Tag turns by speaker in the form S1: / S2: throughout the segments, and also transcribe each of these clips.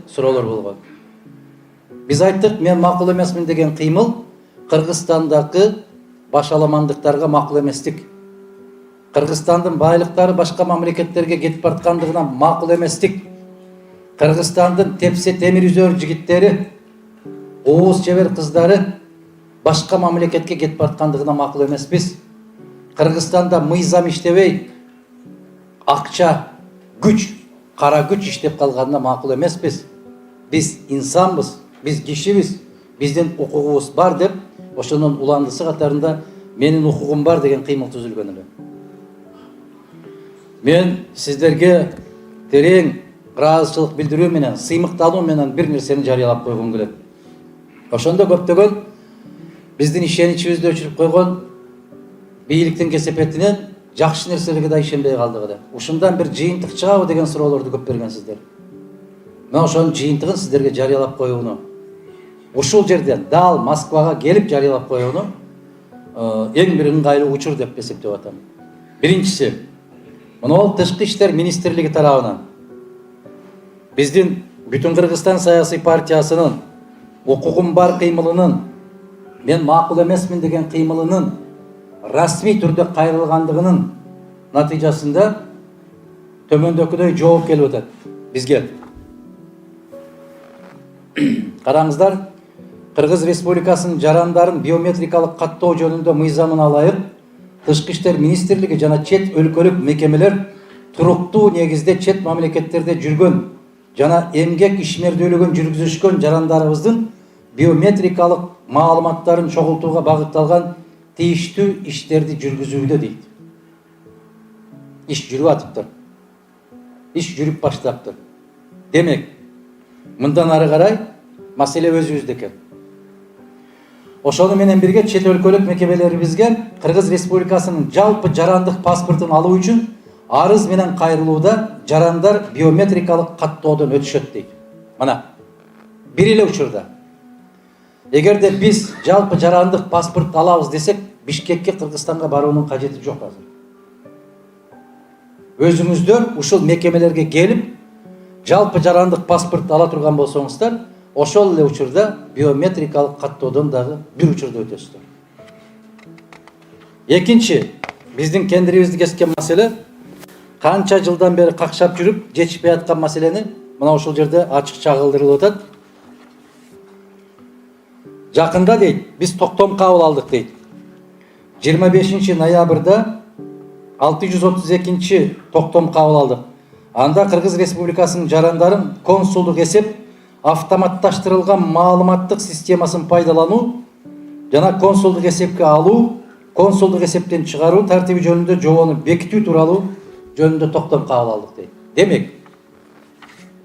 S1: суроолор болгон. Биз айттык, мен макул эмесмин деген кыймыл Кыргызстандагы башаламандыктарга макул эместик. Кыргызстандын байлыктары башка мамлекеттерге кетип бараткандыгына макул эместик. Кыргызстандын тепсе темир үзөр жигиттери, ооз чебер кыздары башка мамлекетке кетип бараткандыгына макул эмеспиз. Кыргызстанда мыйзам иштебей, акча, күч, кара күч иштеп калганына макул эмеспиз. Биз инсанбыз, биз кишибиз, биздин укугубуз бар деп, ошонун уландысы катарында менин укугум бар деген кыймыл түзүлгөн эле. Мен сиздерге терең ыраазычылык билдирүү менен, сыймыктануу менен бир нерсени жарыялап койгум келет. Ошондо көптөгөн биздин ишеничибизди өчүрүп койгон бийликтин кесепетинен жакшы нерселерге да ишенбей калдык эле. Ушундан бир жыйынтык чыгабы деген суроолорду көп бергенсиздер. Мен ошонун жыйынтыгын сиздерге жарыялап коюуну, ушул жерден дал Москвага келип жарыялап коюуну эң бир ыңгайлуу учур деп эсептеп атам. Биринчиси, мына Тышкы иштер министрлиги тарабынан биздин Бүтүн Кыргызстан саясий партиясынын укугум бар кыймылынын, мен макул эмесмин деген кыймылынын расмий түрдө кайрылгандыгынын натыйжасында төмөндөгүдөй жооп келип атат бизге. Караңыздар, Кыргыз Республикасынын жарандарын биометрикалык каттоо жөнүндө мыйзамына ылайык Тышкы иштер министрлиги жана чет өлкөлүк мекемелер туруктуу негизде чет мамлекеттерде жүргөн жана эмгек ишмердүүлүгүн жүргүзүшкөн жарандарыбыздын биометрикалык маалыматтарын чогултууга багытталган тийиштүү иштерди жүргүзүүдө дейт. Иш жүрүп атыптыр. Иш жүрүп баштаптыр. Демек, мындан ары карай маселе өзүбүздө экен. Ошону менен бирге чет өлкөлүк мекемелерибизге Кыргыз Республикасынын жалпы жарандык паспортун алуу үчүн арыз менен кайрылууда жарандар биометрикалык каттоодон өтүшөт дейт. Мына, бир эле учурда эгерде биз жалпы жарандык паспорт алабыз десек, Бишкекке, Кыргызстанга баруунун кажети жок азыр. Өзүңүздөр ушул мекемелерге келип, жалпы жарандык паспорт ала турган болсоңуздар, ошол эле учурда биометрикалык каттоодон дагы бир учурда өтөсүздөр. Экинчи, биздин кендирибизди кескен маселе, канча жылдан бери какшап жүрүп, жетишпей аткан маселени мына ушул жерде ачык чагылдырылып атат. Жакында дейт, биз токтом кабыл алдык дейт. 25 ноябрда 632 токтом кабыл алдык. Анда Кыргыз Республикасынын жарандарын консулдук эсеп автоматташтырылган маалыматтык системасын пайдалануу жана консулдук эсепке алуу, консулдук эсептен чыгаруу тартиби жөнүндө жобону бекитүү тууралуу жөнүндө токтом кабыл алдык дейт. Демек,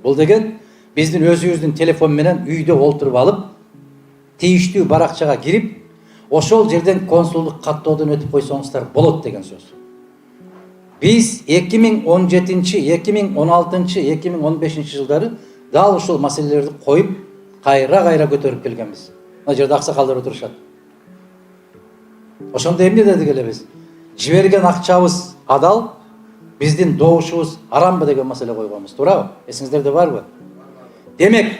S1: бул деген биздин өзүбүздүн телефон менен үйдө олтуруп алып, тийиштүү баракчага кирип, ошол жерден консулдук каттоодон өтүп койсоңуздар болот деген сөз. Биз 2017, 2016, 2015 жылдары дал ушул маселелерди коюп, кайра көтөрүп келгенбиз. Мына жерде аксакалдар отурушат. Ошондо эмне дедик эле биз? Жиберген акчабыз адал, биздин добушубуз арамбы деген маселе койгонбуз, туурабы? Эсиңиздерде барбы? Демек,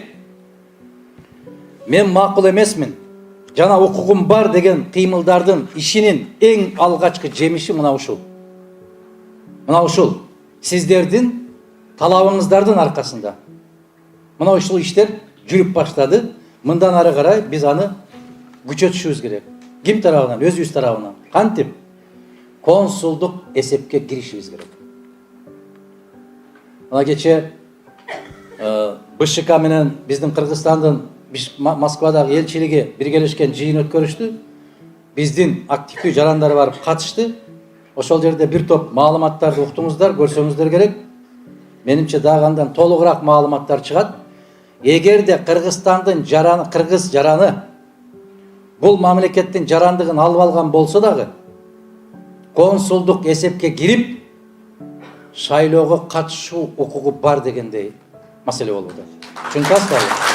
S1: мен макул эмесмин, жана укугум бар деген кыймылдардын ишинин эң алгачкы жемиши мына ушул. Мына ушул сиздердин талабыңыздардын аркасында. Мына ушул иштер жүрүп баштады. Мындан ары карай биз аны күчөтүшүбүз керек. Ким тарабынан? Өзүбүз тарабынан. Кантип? Консулдук эсепке киришибиз керек. Мына кече БШК менен биздин Кыргызстандын Москвадагы элчилиги биргелешкен жыйын өткөрүштү. Биздин активдүү жарандар барып катышты. Ошол жерде бир топ маалыматтарды уктуңуздар, көрсөңүздөр керек. Менимче дагы андан толугураак маалыматтар чыгат. Эгерде Кыргызстандын жараны, кыргыз жараны бул мамлекеттин жарандыгын алып алган болсо дагы, консулдук эсепке кирип, шайлоого катышуу укугу бар дегендей маселе болуп атат. Түшүнүп атасызбы?